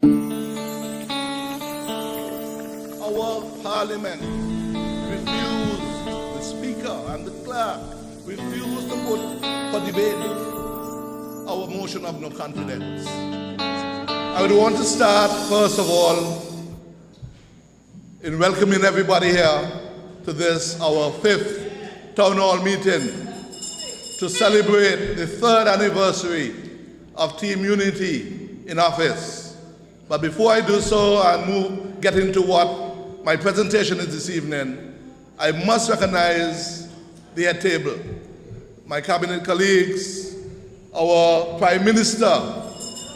Our parliament refused, the speaker and the clerk refused to put for debate our motion of no confidence. I would want to start, first of all, in welcoming everybody here to this, our 5th Town Hall meeting to celebrate the 3rd anniversary of Team Unity in office. But before I do so and get into what my presentation is this evening, I must recognize the head table, my cabinet colleagues, our Prime Minister,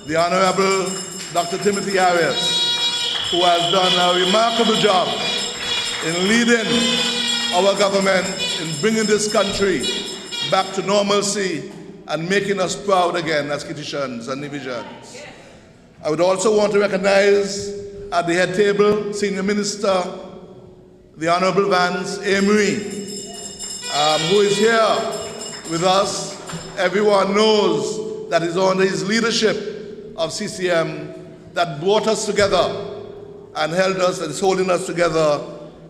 the Honorable Dr. Timothy Harris, who has done a remarkable job in leading our government in bringing this country back to normalcy and making us proud again as Kittitians and Nevisians. I would also want to recognize at the head table, Senior Minister, the Honorable Vance Amory, who is here with us. Everyone knows that it's under his leadership of CCM that brought us together and held us and is holding us together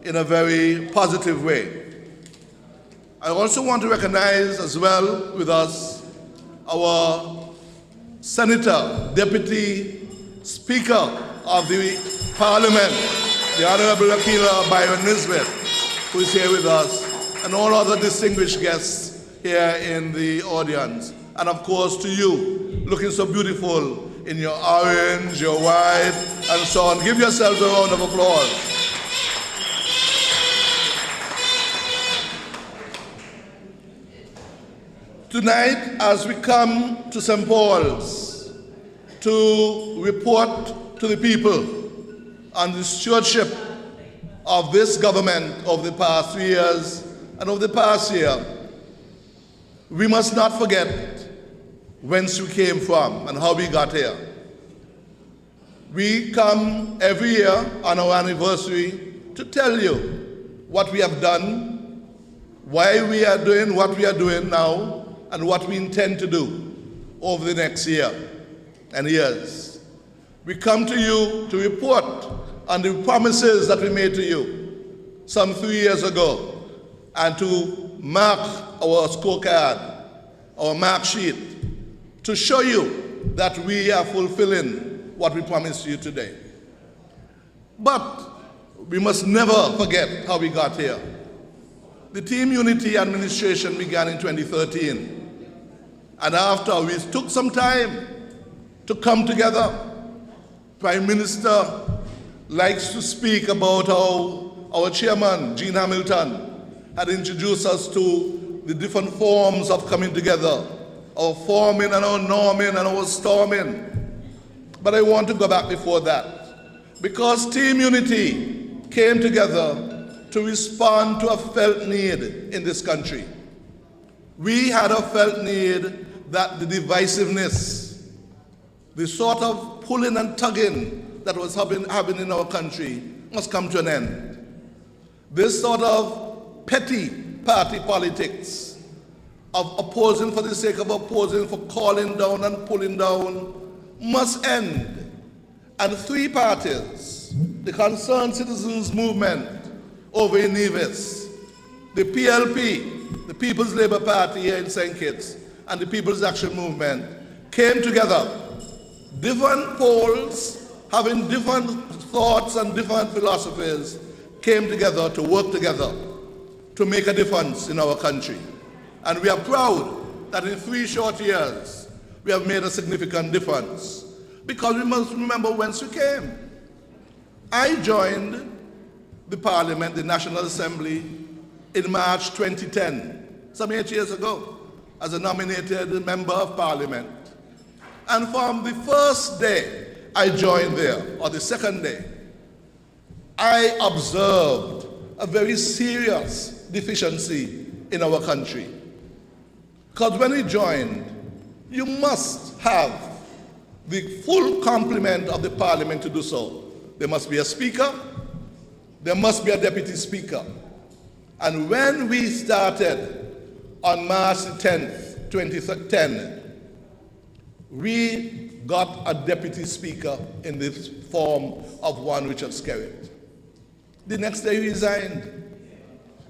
in a very positive way. I also want to recognize as well with us our Senator, Deputy Speaker of the Parliament, the Honorable Akila Byron, who is here with us, and all other distinguished guests here in the audience. And of course to you, looking so beautiful in your orange, your white, and so on. Give yourselves a round of applause. Tonight, as we come to St.Pauls to report to the people on the stewardship of this government over the past 3 years and over the past year, we must not forget whence we came from and how we got here. We come every year on our anniversary to tell you what we have done, why we are doing what we are doing now, and what we intend to do over the next year and years. We come to you to report on the promises that we made to you some 3 years ago and to mark our scorecard, our mark sheet, to show you that we are fulfilling what we promised you today. But we must never forget how we got here. The Team Unity administration began in 2013. And after we took some time to come together, Prime Minister likes to speak about how our chairman, Gene Hamilton, had introduced us to the different forms of coming together, our forming and our norming and our storming. But I want to go back before that, because Team Unity came together to respond to a felt need in this country. We had a felt need that the divisiveness, the sort of pulling and tugging that was happening in our country must come to an end. This sort of petty party politics of opposing for the sake of opposing, for calling down and pulling down, must end. And 3 parties, the Concerned Citizens Movement over in Nevis, the PLP, the People's Labour Party here in St. Kitts, and the People's Action Movement came together, different poles, having different thoughts and different philosophies, came together to work together to make a difference in our country. And we are proud that in 3 short years, we have made a significant difference. Because we must remember whence we came. I joined the Parliament, the National Assembly, in March 2010, some 8 years ago, as a nominated member of Parliament. And from the first day I joined there, or the second day, I observed a very serious deficiency in our country. Because when we joined, you must have the full complement of the Parliament to do so. There must be a Speaker, there must be a Deputy Speaker. And when we started on March 10th, 2010, we got a deputy speaker in the form of one Richard Skerritt. The next day he resigned.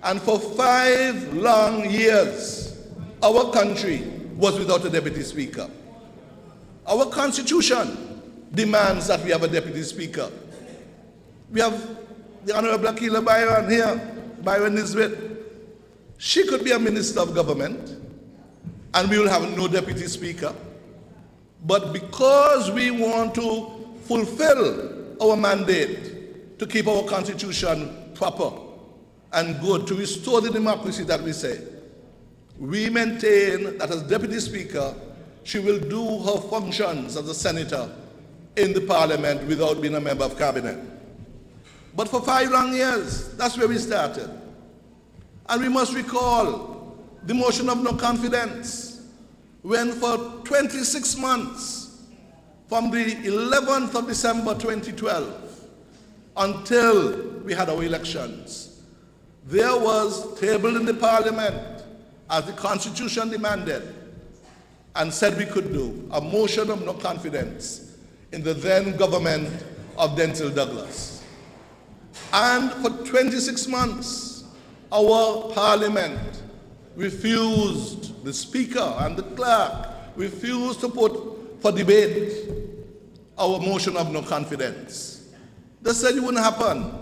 And for 5 long years, our country was without a deputy speaker. Our constitution demands that we have a deputy speaker. We have the Honorable Akila Byron here, Byron Nisbet. She could be a minister of government, and we will have no deputy speaker. But because we want to fulfill our mandate to keep our constitution proper and good, to restore the democracy that we say, we maintain that as deputy speaker, she will do her functions as a senator in the parliament without being a member of cabinet. But for 5 long years, that's where we started. And we must recall the motion of no confidence, when for 26 months, from the 11th of December 2012 until we had our elections, there was tabled in the parliament, as the constitution demanded, and said we could do, a motion of no confidence in the then government of Denzel Douglas. And for 26 months, our parliament refused, the speaker and the clerk refused to put for debate our motion of no confidence. They said it wouldn't happen.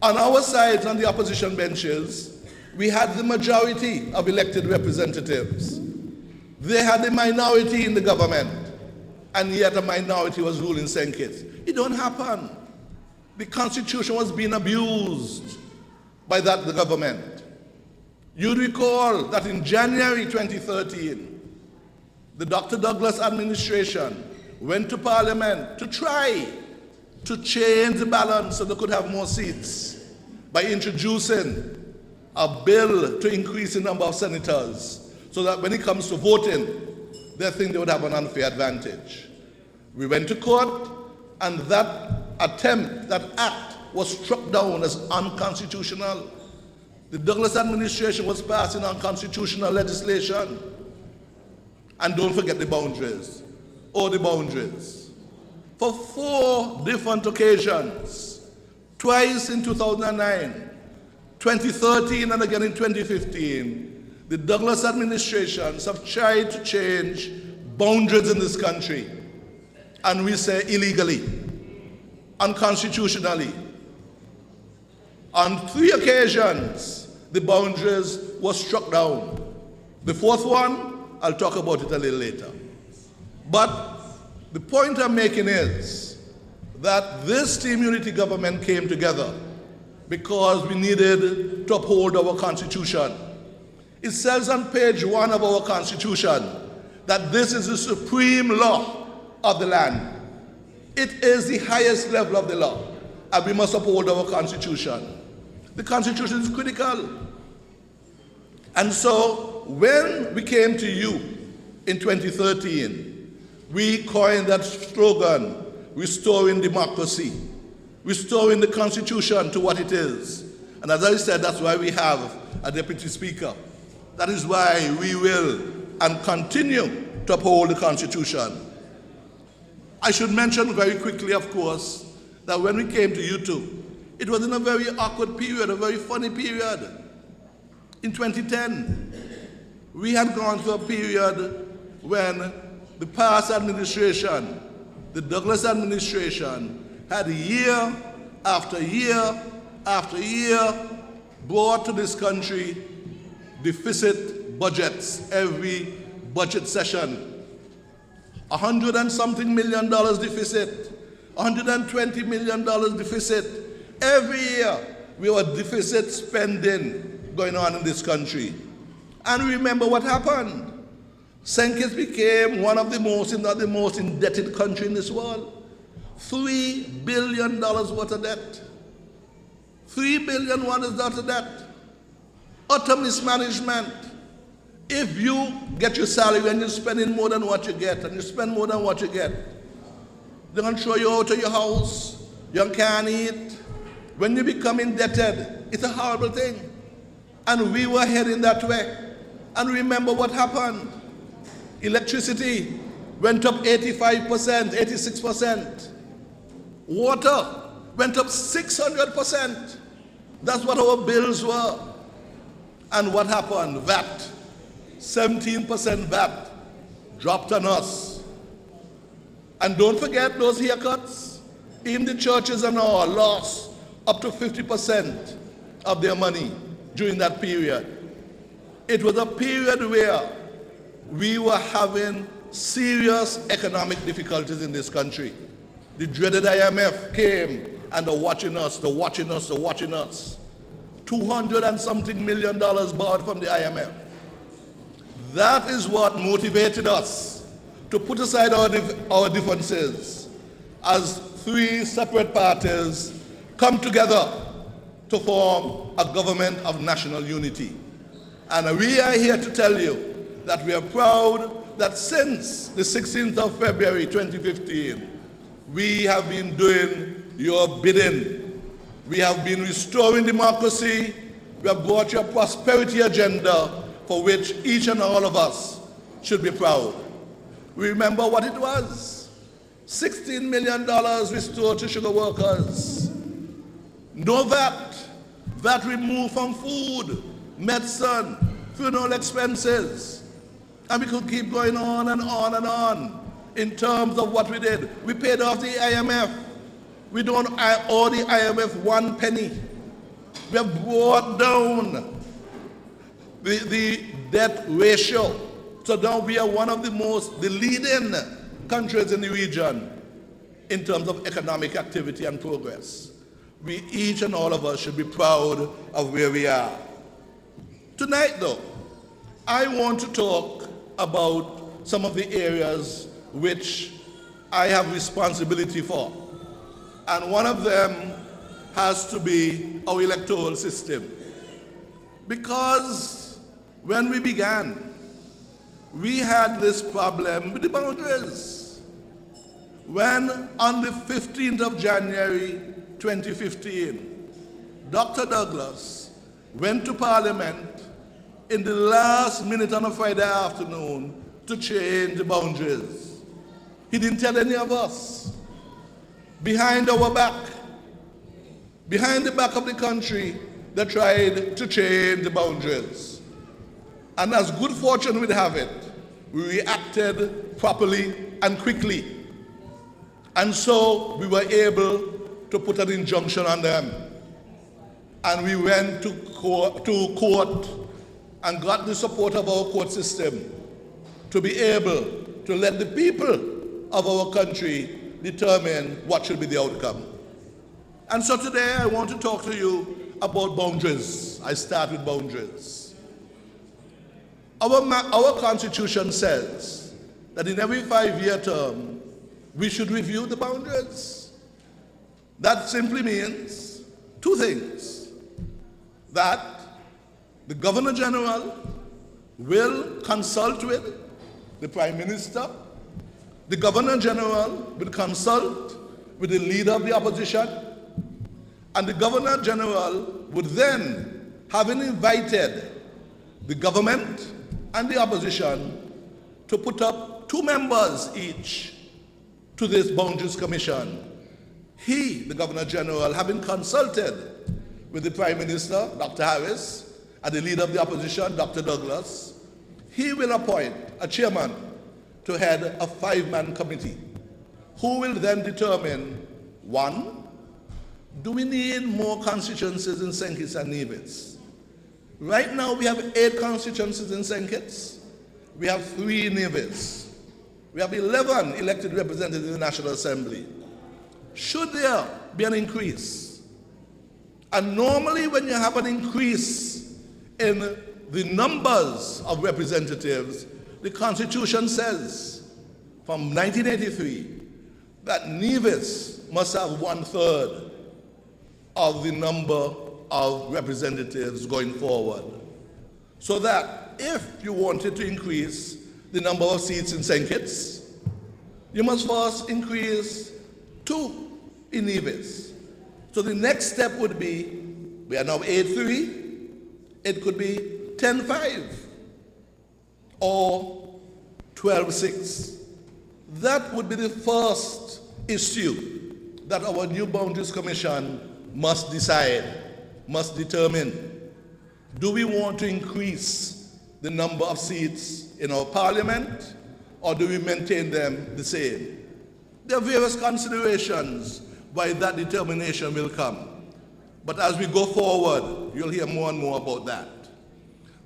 On our side, on the opposition benches, we had the majority of elected representatives. They had the minority in the government, and yet a minority was ruling St. Kitts. It don't happen. The constitution was being abused by the government. You'd recall that in January 2013, the Dr. Douglas administration went to Parliament to try to change the balance so they could have more seats by introducing a bill to increase the number of senators so that when it comes to voting, they think they would have an unfair advantage. We went to court, and that attempt, that act, was struck down as unconstitutional. The Douglas administration was passing unconstitutional legislation. And don't forget the boundaries, or the boundaries. For 4 different occasions, twice in 2009, 2013, and again in 2015, the Douglas administrations have tried to change boundaries in this country. And we say illegally, unconstitutionally. On 3 occasions, the boundaries were struck down. The 4th one, I'll talk about it a little later. But the point I'm making is that this Team Unity government came together because we needed to uphold our Constitution. It says on page 1 of our Constitution that this is the supreme law of the land. It is the highest level of the law, and we must uphold our Constitution. The Constitution is critical. And so when we came to you in 2013, we coined that slogan, restoring democracy, restoring the Constitution to what it is. And as I said, that's why we have a deputy speaker. That is why we will and continue to uphold the Constitution. I should mention very quickly, of course, that when we came to you two, it was in a very awkward period, a very funny period. In 2010, we had gone through a period when the past administration, the Douglas administration, had year after year after year brought to this country deficit budgets every budget session. $100 and something million deficit, $120 million deficit. Every year we were deficit spending going on in this country. And remember what happened. St. Kitts became one of the most, if not the most indebted country in this world. $3 billion worth of debt. $3 billion worth of debt. Utter mismanagement. If you get your salary and you're spending more than what you get, and you spend more than what you get, they're going to throw you out of your house. You can't eat. When you become indebted, it's a horrible thing. And we were heading that way. And remember what happened. Electricity went up 85%, 86%. Water went up 600%. That's what our bills were. And what happened? VAT, 17% VAT dropped on us. And don't forget those haircuts. Even the churches and all lost up to 50% of their money during that period. It was a period where we were having serious economic difficulties in this country. The dreaded IMF came and they're watching us, they're watching us, they're watching us. $200 and something million borrowed from the IMF. That is what motivated us to put aside our differences as three separate parties come together to form a government of national unity. And we are here to tell you that we are proud that since the 16th of February 2015, we have been doing your bidding. We have been restoring democracy. We have brought you a prosperity agenda for which each and all of us should be proud. We remember what it was. $16 million restored to sugar workers. No VAT. VAT removed from food, medicine, funeral expenses. And we could keep going on and on and on in terms of what we did. We paid off the IMF. We don't owe the IMF 1 penny. We have brought down the debt ratio. So now we are one of the leading countries in the region in terms of economic activity and progress. We, each and all of us, should be proud of where we are. Tonight, though, I want to talk about some of the areas which I have responsibility for. And one of them has to be our electoral system. Because when we began, we had this problem with the boundaries. When on the 15th of January 2015, Dr. Douglas went to Parliament in the last minute on a Friday afternoon to change the boundaries. He didn't tell any of us. Behind our back, behind the back of the country, they tried to change the boundaries. And as good fortune would have it, we reacted properly and quickly. And so we were able to put an injunction on them. And we went to court and got the support of our court system to be able to let the people of our country determine what should be the outcome. And so today I want to talk to you about boundaries. I start with boundaries. Our Constitution says that in every 5-year term, we should review the boundaries. That simply means two things. That the Governor General will consult with the Prime Minister. The Governor General will consult with the Leader of the Opposition. And the Governor General would then, having invited the government and the opposition, to put up 2 members each to this Boundaries Commission. He, the Governor General, having consulted with the Prime Minister, Dr. Harris, and the Leader of the Opposition, Dr. Douglas, he will appoint a chairman to head a 5-man committee, who will then determine, 1, do we need more constituencies in St. Kitts and Nevis? Right now we have 8 constituencies in St. Kitts. We have 3 in Nevis. We have 11 elected representatives in the National Assembly. Should there be an increase? And normally when you have an increase in the numbers of representatives, the Constitution says from 1983 that Nevis must have 1/3 of the number of representatives going forward. So that if you wanted to increase the number of seats in St. Kitts, you must first increase 2 in Nevis. So the next step would be, we are now 8-3, it could be 10-5 or 12-6. That would be the first issue that our new Boundaries Commission must decide, must determine. Do we want to increase the number of seats in our parliament, or do we maintain them the same? There are various considerations why that determination will come. But as we go forward, you'll hear more and more about that.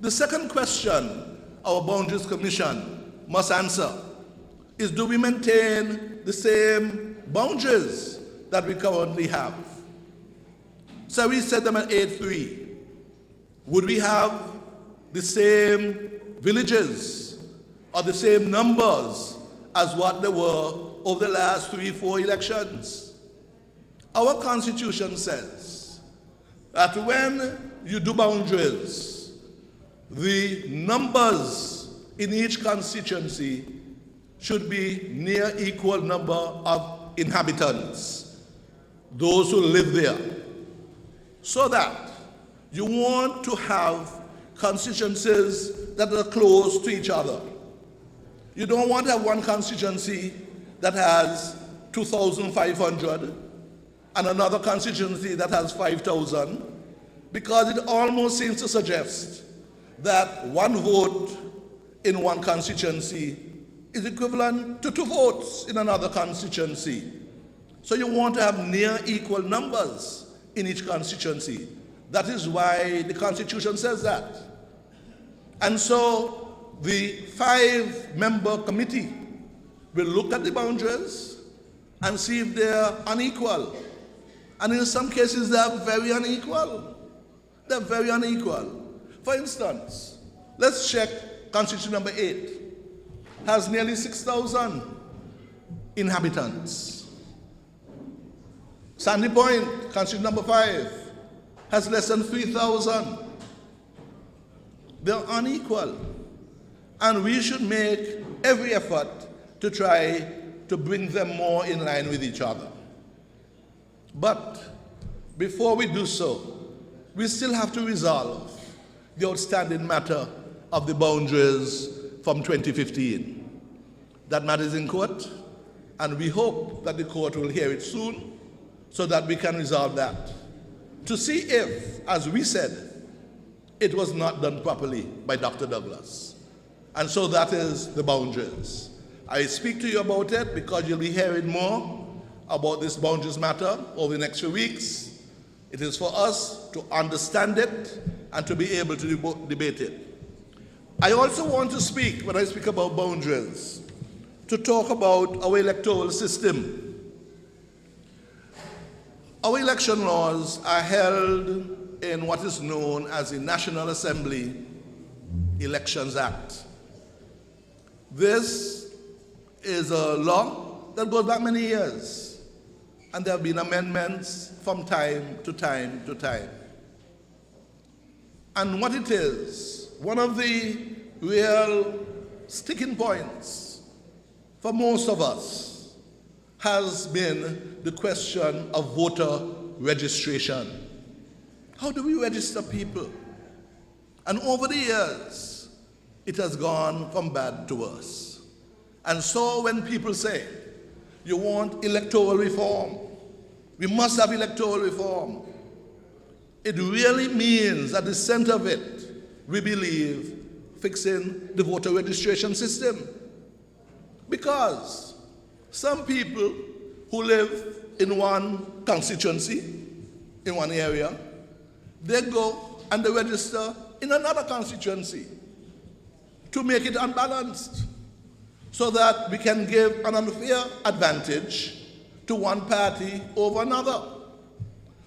The second question our Boundaries Commission must answer is, do we maintain the same boundaries that we currently have? So we set them at 8-3. Would we have the same villages or the same numbers as what they were over the last 3-4 elections? Our Constitution says that when you do boundaries, the numbers in each constituency should be near equal number of inhabitants, those who live there, so that you want to have constituencies that are close to each other. You don't want to have one constituency that has 2,500 and another constituency that has 5,000, because it almost seems to suggest that one vote in one constituency is equivalent to 2 votes in another constituency. So you want to have near equal numbers in each constituency. That is why the Constitution says that. And so the 5-member committee will look at the boundaries and see if they are unequal. And in some cases, they are very unequal. They're very unequal. For instance, let's check Constitution number 8. Has nearly 6,000 inhabitants. Sandy Point, Constitution number 5, has less than 3,000. They're unequal. And we should make every effort to try to bring them more in line with each other. But before we do so, we still have to resolve the outstanding matter of the boundaries from 2015. That matter is in court, and we hope that the court will hear it soon so that we can resolve that, to see if, as we said, it was not done properly by Dr. Douglas. And so that is the boundaries. I speak to you about it because you'll be hearing more about this boundaries matter over the next few weeks. It is for us to understand it and to be able to debate it. I also want to speak, when I speak about boundaries, to talk about our electoral system. Our election laws are held in what is known as the National Assembly Elections Act. This is a law that goes back many years, and there have been amendments from time to time to time. And what it is, one of the real sticking points for most of us has been the question of voter registration. How do we register people? And over the years, it has gone from bad to worse. And so when people say, you want electoral reform, we must have electoral reform, it really means at the center of it, we believe fixing the voter registration system. Because some people who live in one constituency, in one area, they go and they register in another constituency to make it unbalanced, so that we can give an unfair advantage to one party over another.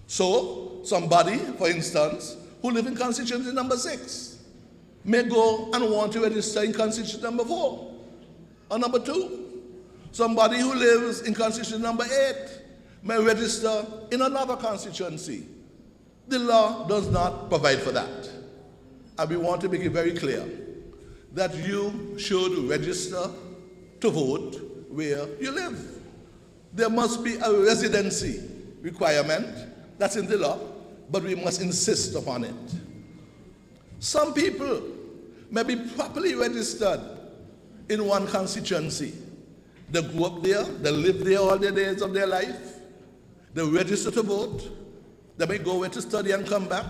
So somebody, for instance, who lives in constituency number 6 may go and want to register in constituency number 4 or number 2. Somebody who lives in constituency number 8 may register in another constituency. The law does not provide for that. And we want to make it very clear that you should register to vote where you live. There must be a residency requirement, that's in the law, but we must insist upon it. Some people may be properly registered in one constituency They grew up there, they live there all their days of their life, they register to vote, they might go away to study and come back,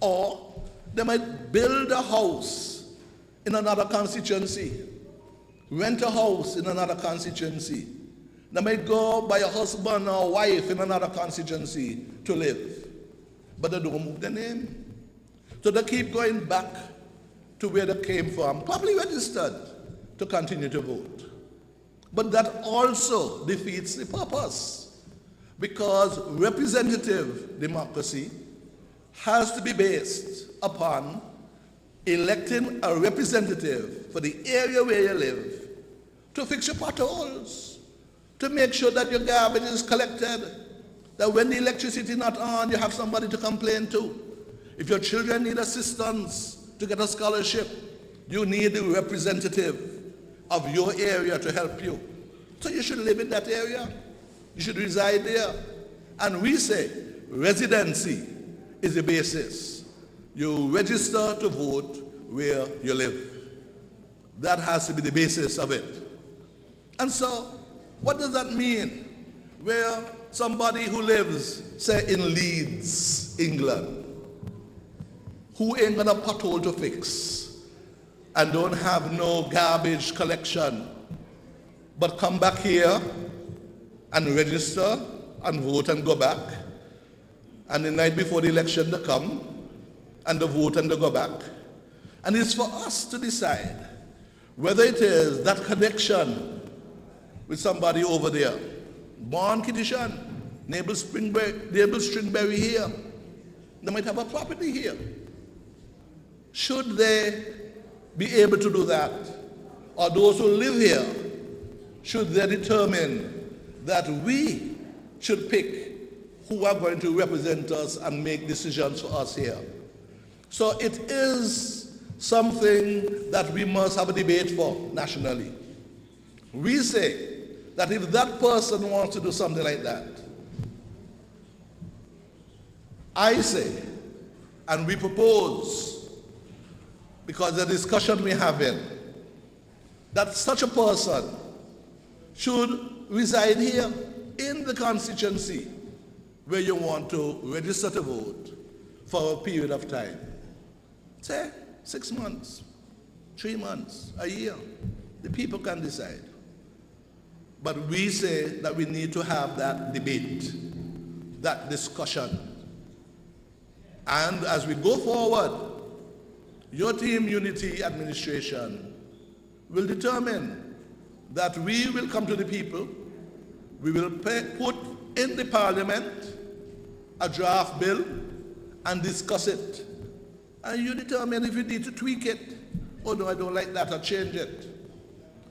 or they might build a house in another constituency, rent a house in another constituency. They might go buy a husband or wife in another constituency to live, but they don't move their name. So they keep going back to where they came from, probably registered to continue to vote. But that also defeats the purpose, because representative democracy has to be based upon electing a representative for the area where you live to fix your potholes, to make sure that your garbage is collected, that when the electricity is not on, you have somebody to complain to. If your children need assistance to get a scholarship, you need the representative of your area to help you. So you should live in that area. You should reside there. And we say residency is the basis. You register to vote where you live. That has to be the basis of it. And so, what does that mean? Where somebody who lives, say, in Leeds, England, who ain't got a pothole to fix and don't have no garbage collection, but come back here and register and vote and go back, and the night before the election they come and they vote and they go back. And it's for us to decide whether it is that connection with somebody over there, born Kiddishan, neighbor Stringberry here, they might have a property here. Should they be able to do that? Or those who live here, should they determine that we should pick who are going to represent us and make decisions for us here? So it is something that we must have a debate for nationally. We say that if that person wants to do something like that, I say, and we propose, because the discussion we're having, that such a person should reside here in the constituency where you want to register to vote for a period of time. Say 6 months, 3 months, a year. The people can decide. But we say that we need to have that debate, that discussion. And as we go forward, your team unity administration will determine that we will come to the people, we will put in the parliament a draft bill and discuss it. And you determine if you need to tweak it. Oh no, I don't like that, I'll change it.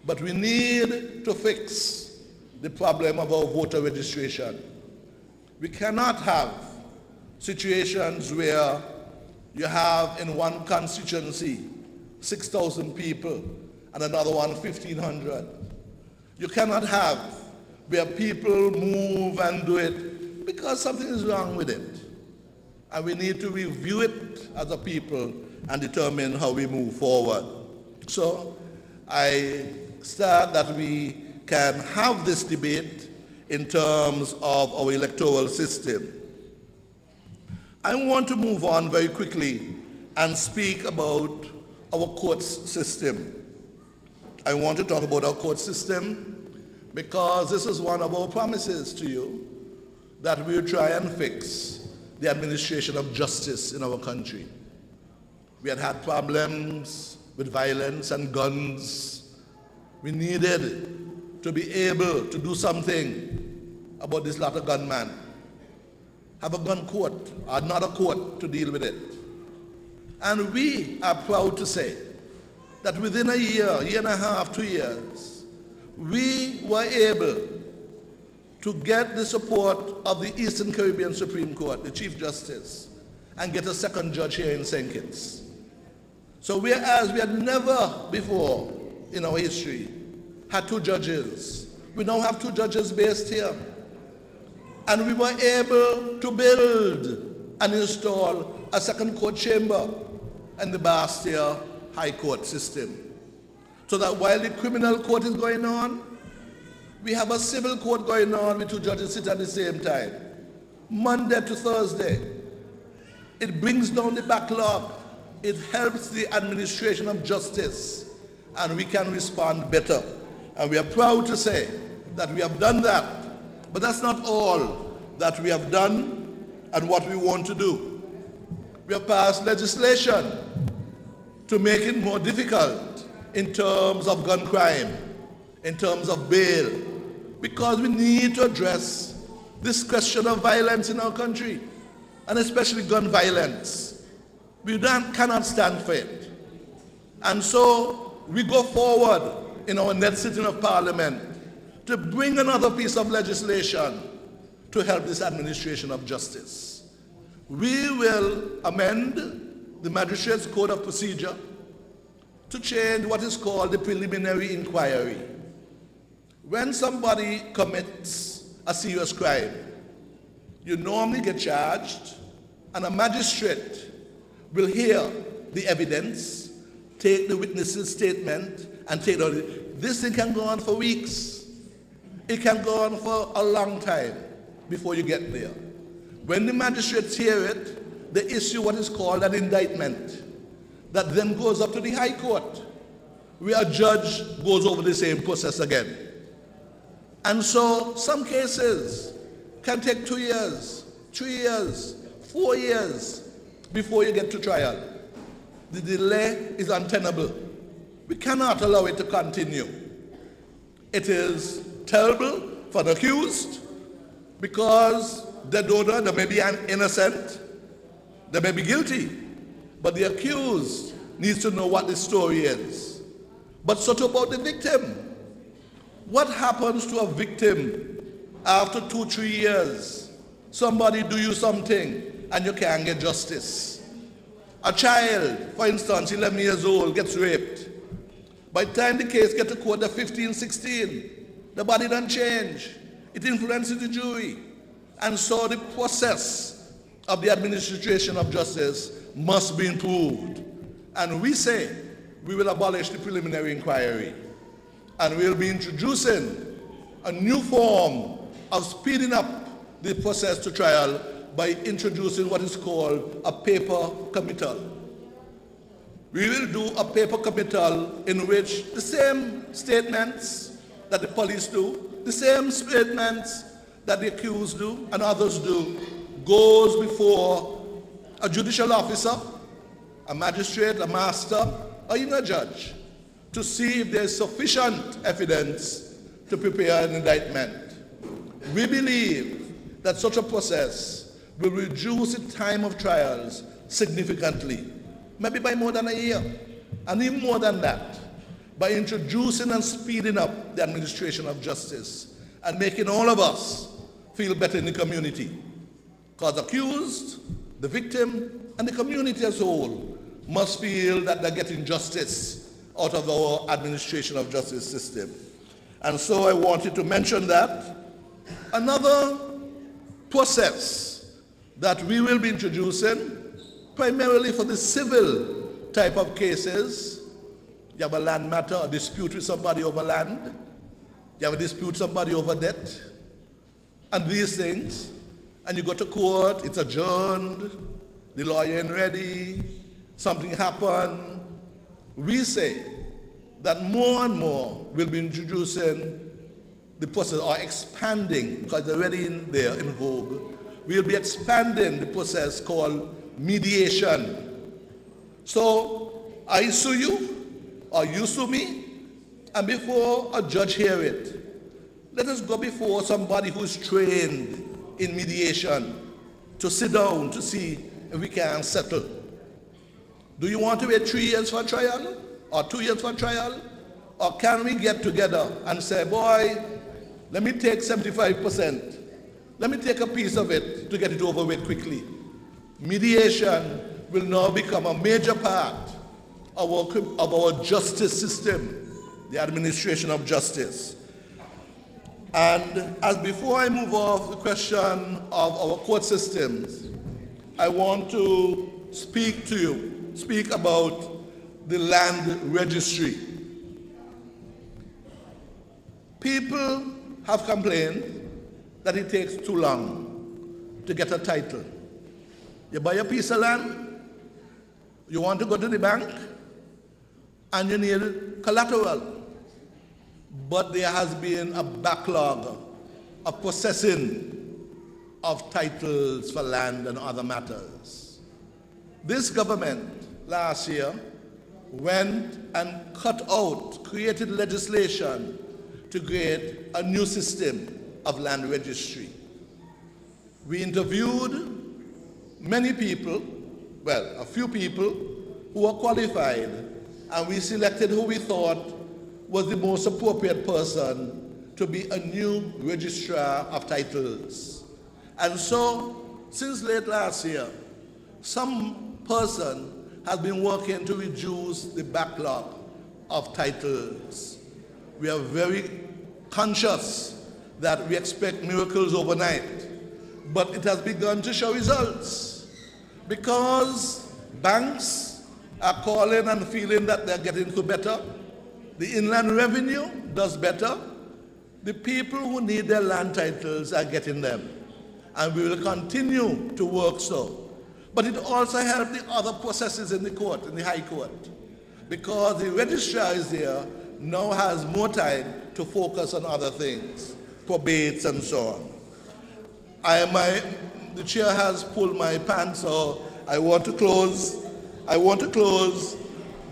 But we need to fix the problem of our voter registration. We cannot have situations where you have in one constituency 6,000 people and another one 1,500. You cannot have where people move and do it because something is wrong with it. And we need to review it as a people and determine how we move forward. So I start that we can have this debate in terms of our electoral system. I want to move on very quickly and speak about our court system. I want to talk about our court system because this is one of our promises to you, that we'll try and fix the administration of justice in our country. We had problems with violence and guns. We needed to be able to do something about this lot of gunmen. Have a gun court, or not a court, to deal with it. And we are proud to say that within a year, year and a half, 2 years, we were able to get the support of the Eastern Caribbean Supreme Court, the Chief Justice, and get a second judge here in St. Kitts. So whereas we had never before in our history had 2 judges, we now have 2 judges based here. And we were able to build and install a second court chamber in the Bastia High Court system. So that while the criminal court is going on, We have a civil court going on with two judges sit at the same time, Monday to Thursday. It brings down the backlog. It helps the administration of justice, and we can respond better. And we are proud to say that we have done that. But that's not all that we have done and what we want to do. We have passed legislation to make it more difficult in terms of gun crime, in terms of bail, because we need to address this question of violence in our country, and especially gun violence. We cannot stand for it. And so we go forward in our next sitting of Parliament to bring another piece of legislation to help this administration of justice. We will amend the Magistrates' Code of Procedure to change what is called the preliminary inquiry. When somebody commits a serious crime, you normally get charged, and a magistrate will hear the evidence, take the witness's statement, and take all it. This thing can go on for weeks. It can go on for a long time before you get there. When the magistrates hear it, they issue what is called an indictment that then goes up to the High Court, where a judge goes over the same process again. And so some cases can take 2 years, 3 years, 4 years before you get to trial. The delay is untenable. We cannot allow it to continue. It is terrible for the accused because they don't know, they may be innocent, they may be guilty, but the accused needs to know what the story is. But so too about the victim. What happens to a victim after 2, 3 years? Somebody do you something and you can't get justice. A child, for instance, 11 years old, gets raped. By the time the case gets to court, they're 15, 16. The body doesn't change. It influences the jury. And so the process of the administration of justice must be improved. And we say we will abolish the preliminary inquiry. And we'll be introducing a new form of speeding up the process to trial by introducing what is called a paper committal. We will do a paper committal in which the same statements that the police do, the same statements that the accused do and others do, goes before a judicial officer, a magistrate, a master, or even a judge, to see if there is sufficient evidence to prepare an indictment. We believe that such a process will reduce the time of trials significantly, maybe by more than a year, and even more than that, by introducing and speeding up the administration of justice and making all of us feel better in the community. Because the accused, the victim, and the community as a whole must feel that they're getting justice out of our administration of justice system. And so I wanted to mention that. Another process that we will be introducing, primarily for the civil type of cases, you have a land matter, a dispute with somebody over land, you have a dispute with somebody over debt, and these things, and you go to court, it's adjourned, the lawyer ain't ready, something happened. We say that more and more we'll be introducing the process, or expanding, because they're already in vogue. We'll be expanding the process called mediation. So I sue you, or you sue me, and before a judge hear it, let us go before somebody who's trained in mediation to sit down to see if we can settle. Do you want to wait 3 years for trial? Or 2 years for trial? Or can we get together and say, boy, let me take 75%. Let me take a piece of it to get it over with quickly. Mediation will now become a major part of our justice system, the administration of justice. And as before I move off the question of our court systems, I want to speak about the land registry. People have complained that it takes too long to get a title. You buy a piece of land, you want to go to the bank, and you need collateral. But there has been a backlog of processing of titles for land and other matters. This government last year went and created legislation to create a new system of land registry. We interviewed many people, well, a few people who were qualified, and we selected who we thought was the most appropriate person to be a new registrar of titles. And so, since late last year, some person has been working to reduce the backlog of titles. We are very conscious that we expect miracles overnight, but it has begun to show results because banks are calling and feeling that they're getting to better. The Inland Revenue does better. The people who need their land titles are getting them, and we will continue to work so. But it also helped the other processes in the court, in the High Court, because the registrar is there, now has more time to focus on other things, probates and so on. The chair has pulled my pants, so I want to close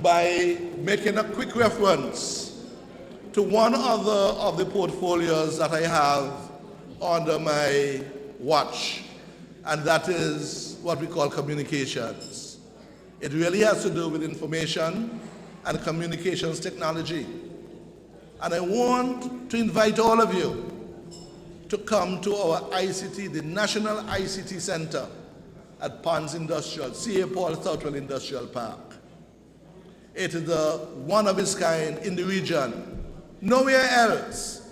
by making a quick reference to one other of the portfolios that I have under my watch, and that is what we call communications. It really has to do with information and communications technology. And I want to invite all of you to come to our ICT, the National ICT Center at Ponds Industrial, St.Pauls Southwell Industrial Park. It is one of its kind in the region. Nowhere else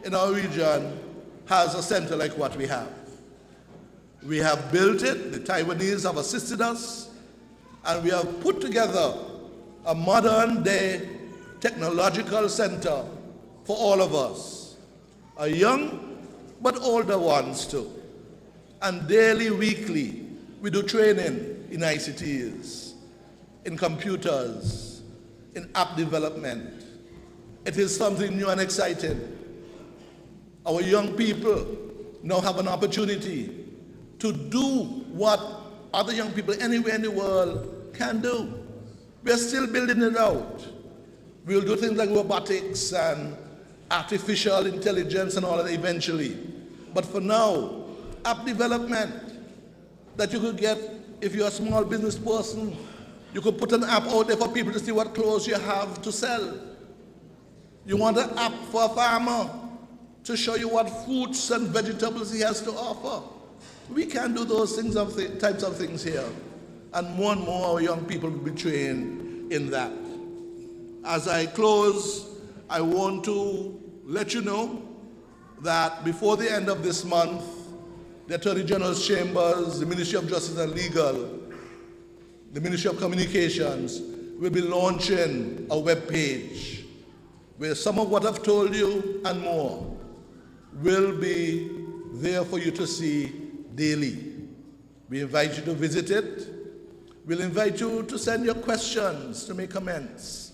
in our region has a center like what we have. We have built it, the Taiwanese have assisted us, and we have put together a modern day technological center for all of us, a young but older ones too. And daily, weekly, we do training in ICTs, in computers, in app development. It is something new and exciting. Our young people now have an opportunity to do what other young people anywhere in the world can do. We're still building it out. We'll do things like robotics and artificial intelligence and all of that eventually. But for now, app development that you could get if you're a small business person. You could put an app out there for people to see what clothes you have to sell. You want an app for a farmer to show you what fruits and vegetables he has to offer. We can do those things types of things here. And more our young people will be trained in that. As I close, I want to let you know that before the end of this month, the Attorney General's Chambers, the Ministry of Justice and Legal, the Ministry of Communications will be launching a web page where some of what I've told you and more will be there for you to see daily. We invite you to visit it. We'll invite you to send your questions, to make comments.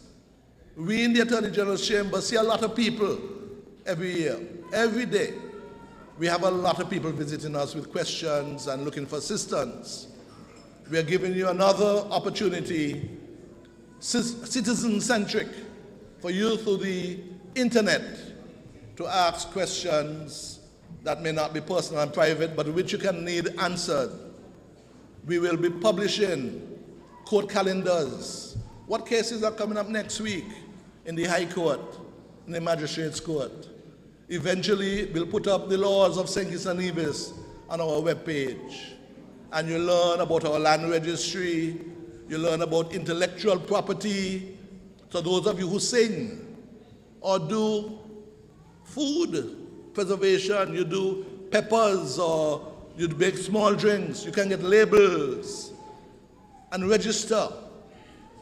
We in the Attorney General's Chamber see a lot of people every year, every day. We have a lot of people visiting us with questions and looking for assistance. We are giving you another opportunity, citizen-centric, for you through the internet to ask questions that may not be personal and private, but which you can need answered. We will be publishing court calendars. What cases are coming up next week in the High Court, in the Magistrates Court? Eventually, we'll put up the laws of St. Kitts and Nevis on our webpage. And you learn about our land registry, you learn about intellectual property. So those of you who sing or do food preservation, you do peppers or you bake small drinks, you can get labels and register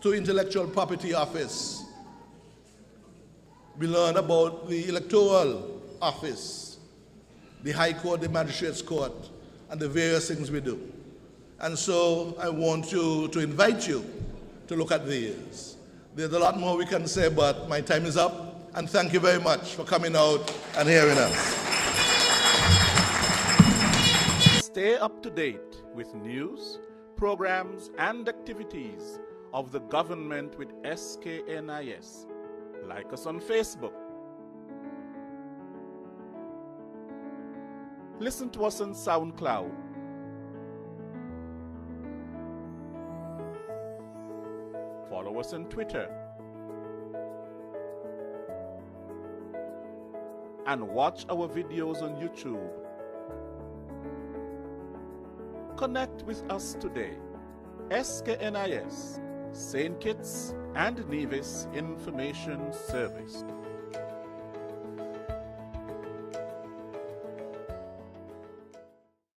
to Intellectual Property Office. We learn about the electoral office, the High Court, the Magistrates Court, and the various things we do. And so I want to invite you to look at these. There's a lot more we can say, but my time is up. And thank you very much for coming out and hearing us. Stay up to date with news, programs, and activities of the government with SKNIS. Like us on Facebook. Listen to us on SoundCloud. Follow us on Twitter. And watch our videos on YouTube. Connect with us today. SKNIS, St. Kitts and Nevis Information Service.